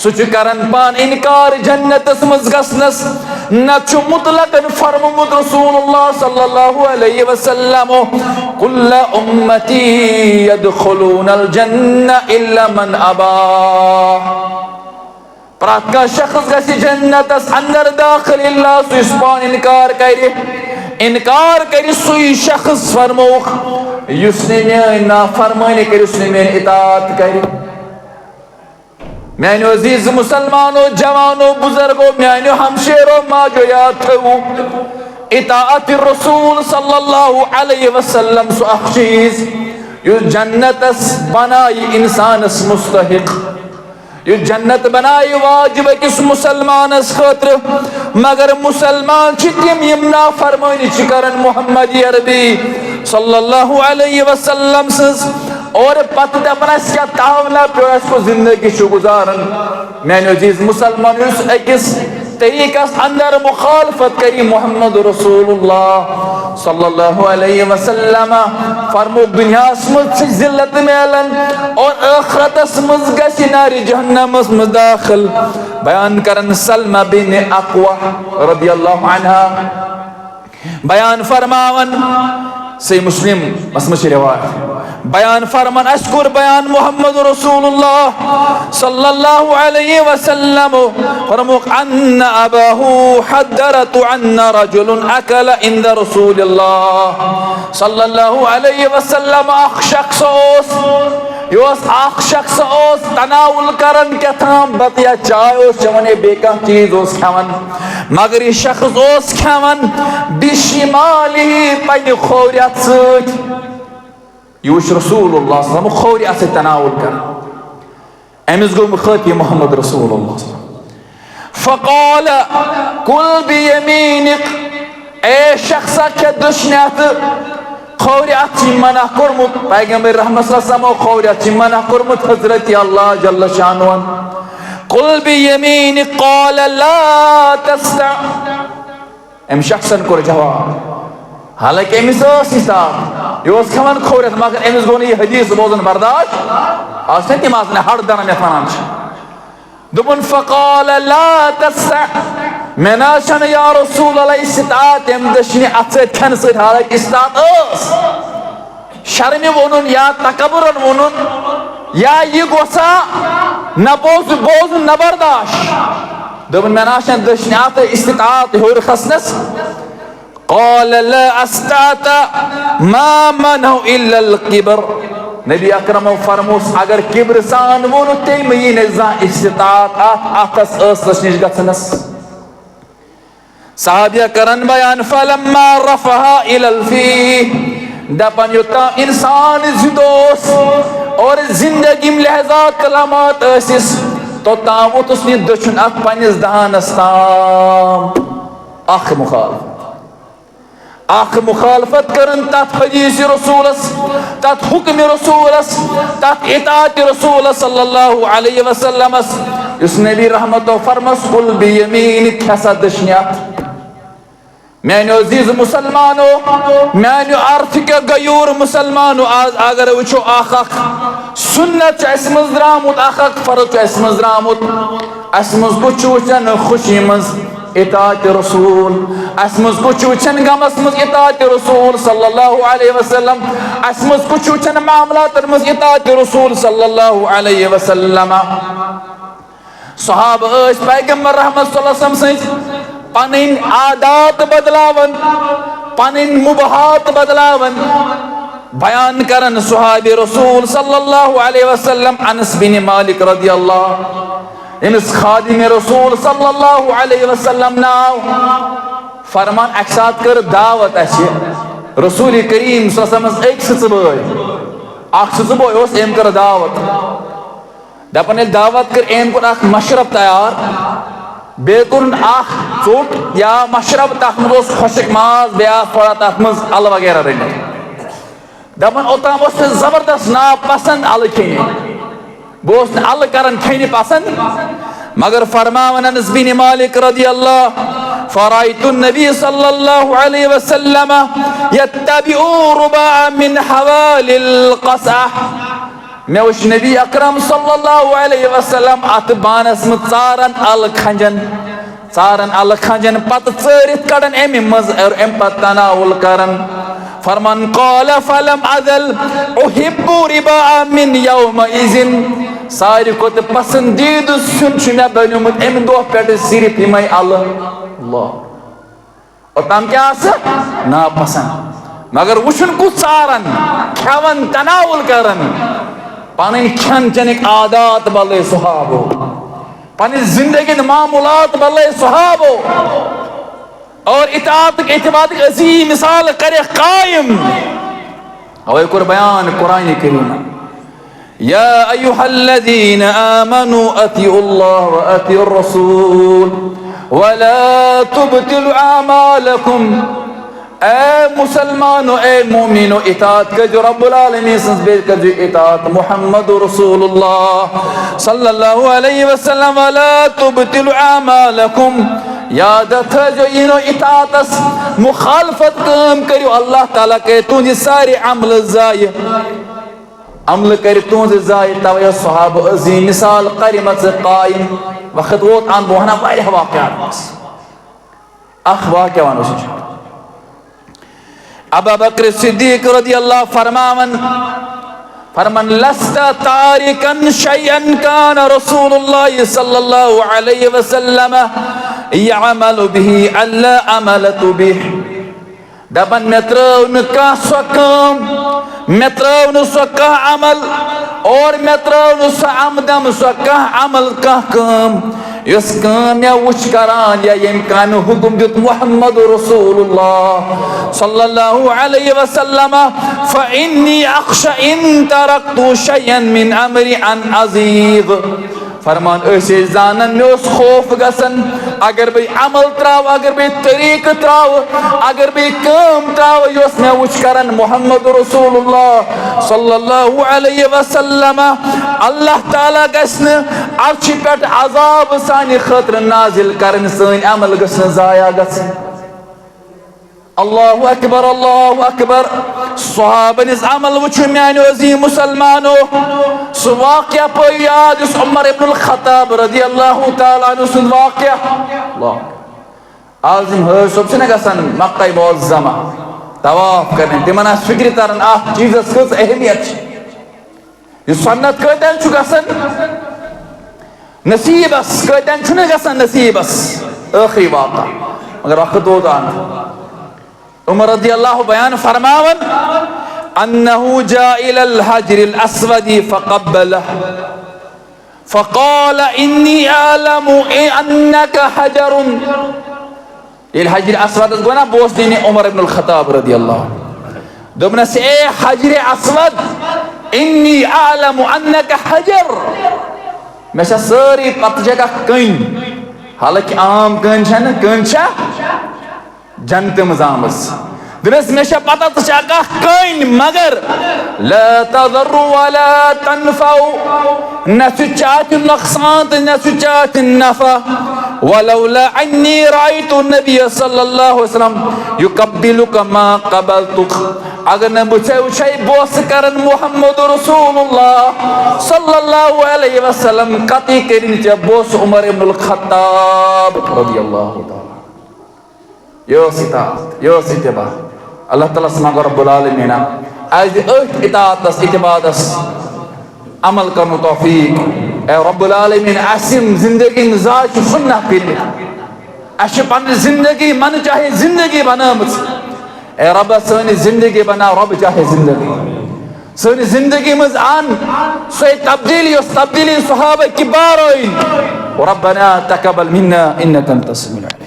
सु छु करन पान इनकार जन्नतस मज गसनस न छु मुतलकन फरमामुत रसूलुल्लाह सल्लल्लाहु अलैहि वसल्लम कुल्ल उम्मती यदखुलूनल जन्नह इल्ला मन अबा प्रात का शख्स गसी जन्नतस अंदर दाखिल इल्ला सु इस पान इनकार करी सुई शख्स फरमोख युसने ना फरमाने करी उसने में इताअत करी मैंने अजीज मुसलमानों जवानों बुजुर्गों मैंने हमशेरों माजो याद थो इताअत रसूल सल्लल्लाहु अलैहि वसल्लम सु अखचीज युस जन्नतस बनाई इंसानस मुस्तहिक ये जन्नत बनाई वाजिब किस मुसलमान खातर मगर मुसलमान चितिम यमना फरमानी चिकरन मोहम्मद अरबी सल्लल्लाहु अलैहि वसल्लम और पत दपनस क्या तावला पे को जिंदगी शु गुजारन मैंने अजीज मुसलमान अकिस तरीक़स अंदर मुखालफत करी मोहम्मद रसूलुल्लाह सल्लल्लाहु अलैहि वसल्लम फरमो दुनियास मज जिल्लत मेलन और आखिरतस मज गसी नारी जहन्नमस मज दाखिल बयान करन सलमा बिन अक्वा रदियल्लाहु अन्हा बयान फरमावन सही मुस्लिम मसमश रिवायत बयान फरमान अशकुर बयान मोहम्मद रसूलुल्लाह सल्लल्लाहु अलैहि वसल्लम फरमुक अन्ना अबहु हद्दरतु अन्ना रजुलन अकल इंद रसूलिल्लाह सल्लल्लाहु अलैहि वसल्लम अख शख्स योस अख शख्स ओस तनाउल करन क्या थाम बत या चाय ओस चवने बेका चीज ओस खावन मगर ये शख्स ओस खावन बिशिमाली पन खोरियत सत युश रसूलुल्लाह सल्लल्लाहु अलैहि वसल्लम खोरियत से तनाउल कर अमिस गो मुखाती मोहम्मद रसूलुल्लाह फ़क़ाल कुल बियमीनिक ए शख्सा के दुश्मनात खौरियत मना कोरमुत पैगंबर रहमत सल्लल्लाहु खौरियत मना कोरमुत हजरत अल्लाह जल्ल शानुन कुल बियमीनिक क़ाल ला तस्ता अम शख्सन कोर जवाब हालांकि अमिस ये खवान खौरियत मगर अमिस गो यह हदीस बोजन बर्दाश्त आज तम आज हर दन मे फनान दुबन फ़क़ाल ला तस्ता मे ना या रसूल अल्लाह इस्तात अम दशनि अत खन सत हालांकि इस्तात शर्म वोनुन या तकबुरन वोनुन या यह गोसा न बोजुन न बर्दाश्त दुबन मे ना दशनि अत इस्तात हर खसनस क़ाल ला अस्तात मा मनहु इल्ला अल किबर नबी अकरम फरमोस अगर किब्र सान वोन तेल मे यी जा इस्तात अतस असलस निश गसनस साहबिया करन बयान फलम्मा रफ़हा इलल फी दपन युता इंसान जिदोस और जिंदगी में लहजात कलामात असिस तो तावत उसने दछुन अख पनिस दानस ताम अख मुखालफत करन तत हदीस रसूलस तत हुक्म रसूलस तत इताअत रसूल सल्लल्लाहु अलैहि वसल्लम उस नबी रहमत फरमस कुल बियमीनिक हसा दशनियत मैंने अजीज मुसलमानो मैंने अर्थ के गयूर मुसलमानो आज अगर वुचो सुन्नत मज द्रामुत फर्ज मज द्रामुत कुछ वुचन खुशी मज इताअत रसूल कुछ वुचन गमस मज इताअत रसूल सल्लल्लाहु अलैहि वसल्लम कुछ वुचन मामलात मज इताअत रसूल सल्लल्लाहु अलैहि वसल्लम सहाबा पैगंबर रहमत सल्लल्लाहु अलैहि वसल्लम पनिन आदात बदलावन पनिन मुबहात बदलावन बयान करन सुहाबी रसूल सल्लल्लाहु अलैहि वसल्लम अनस बिन मालिक रदियल्लाहु इस खादिम रसूल सल्लल्लाहु अलैहि वसल्लम नाव फरमान अक्सात कर दावत अशे रसूल करीम सल्लल्लाहु अलैहि वसल्लम एक सतबोय ओस एम कर दावत दपन दावत कर एम कर अख मशरब तैयार बेकुन अख चोट या मशरब तथ मज खुशक माज बया थोड़ा तथ मज अल वगैरह रनित दपन ओताम जबरदस्त ना पसंद अल खेन बह अल कर खेन पसंद मगर फरमावन अनस बिन मालिक रदियल्लाहु फराइतु नबी सल्लल्लाहु अलैहि वसल्लम यत्तबिउ रुबा मिन हवालिल क़सह मे वुच नबी अकरम सल्लल्लाहु अलैहि वसल्लम अत बानस में चारन अल खंजन पत चरित कड़न अमि मज और अम पत तनावुल करन फरमान क़ाल फलम अज़ल उहिब्बु रिबा मिन यौमइज़िन सारी कोत पसंदीद सुन मे बनमुत अमि दो पे सिर्फ यमे अल्लाह और तम क्या ना पसंद मगर वुचन कुछ चारन खेवन तनावुल करन पन खन चनिक आदात बल सुहाबो पन जिंदगी मामूलात बल सुहाबो और इताअत इतिबाद अजीम मिसाल करे कायम अवे कुर बयान कुरान करीम या अय्युहल्लज़ीना आमनू अतिउल्लाह व अतिउर रसूल वला तुबतिलु आमालकुम ए मुसलमानो ए मोमिनो इताअत कर जो रब्बुल आलमीन सं बेद कर जो इताअत मुहम्मद रसूलुल्लाह सल्लल्लाहु अलैहि वसल्लम वला तुबतिलु आमालकुम याद था जो इनो इताअतस मुखालफत काम करियो अल्लाह ताला के तुझे सारे अमल जाय अमल कर तुझे जाय तवे सहाब अजीम मिसाल करीमत से कायम वक्त वोत आन बोहना वाय वाक़यात अख वाक़या वनो अबू बकर सिद्दीक रदियल्लाहु फरमान लस्ता तारिकन शयअन कान रसूलुल्लाह सल्लल्लाहु अलैहि वसल्लम यअमलु बिही अल्ला अमलतु बिही दपन मे त्रौन कह सो काम मे त्रौन सो कह अमल और मे त्रौन सो आमदम सो कह अमल कह काम यस काम या वुच करान या यम कान हुकुम दित मुहम्मद रसूलुल्लाह सल्लल्लाहु अलैहि वसल्लम फइन्नी अख्शा इन तरक्तु शयअन मिन अमरी अन अज़ीग फरमान ऐसे जानन में खौफ गसन अगर बे अमल त्राव अगर बे तरीक त्राव अगर बे काम त्राव योस में वुच करन मुहम्मद रसूलुल्लाह सल्लल्लाहु अलैहि वसल्लम अल्लाह ताला गसन अर्श पेट अजाब सानि खतर नाजिल करन सन अमल गसन जाया गसन अल्लाहु अकबर सहाबनिस अमल वुचु म्यानो अजीम मुसलमानो सु वाक़या पे याद उस उमर इब्नुल खत्ताब रज़ियल्लाहु ताला अन्हु सु वाक़या अल्लाह आज़िम हर सब से गसन मक्का मुअज़्ज़मा तवाफ करने तिमन आस फिक्र तरन आ चीज़स कस अहमियत ये सुन्नत कतन छु गसन नसीबस कतन छु न गसन नसीबस आखिरी वाक़ा मगर वक्त ओदान उमर रज़ियल्लाहु बयान फरमावन अन्नहु जा इलल हजरिल अस्वदी फक़ब्बलह फ़क़ाल इन्नी अअलमु अन्नका हजरुन इल हजर अस्वद गोना बोस देने उमर इब्नुल खत्ताब रज़ियल्लाहु दोमना से ए हजर अस्वद इन्नी अअलमु अन्नका हजर मैं सारी पत जगह कन हालांकि आम कन छन कन छा जन्नत मजामस दिनस में पता तो चाका कइन मगर ला तज़र्रु वला तनफउ न सुचात नुकसान न सुचात नफा वलौला अन्नी रायतु नबी सल्लल्लाहु अलैहि वसल्लम युकब्बिलुका मा क़बलतुक अगर न बुचे उछै बोस करन मुहम्मद रसूलुल्लाह सल्लल्लाहु अलैहि वसल्लम कति करिन च बोस उमर इब्नुल खत्ताब रज़ियल्लाहु ताला यो इत्तिबा अल्लाह ताला समा रब्बुल आलमीन आज इताअतस इत्तिबादस अमल करनु तौफीक ए रब्बुल आलमीन आसिम जिंदगी मिजाज सुन्नह कर अश पन जिंदगी मन चाहे जिंदगी बनामस ए रब सनी जिंदगी बना रब चाहे जिंदगी सनी जिंदगी मज आन सो तब्दीली सहाबा किबार रब्बना तकब्बल मिन्ना इन्नका अंतस समीउल अलीम।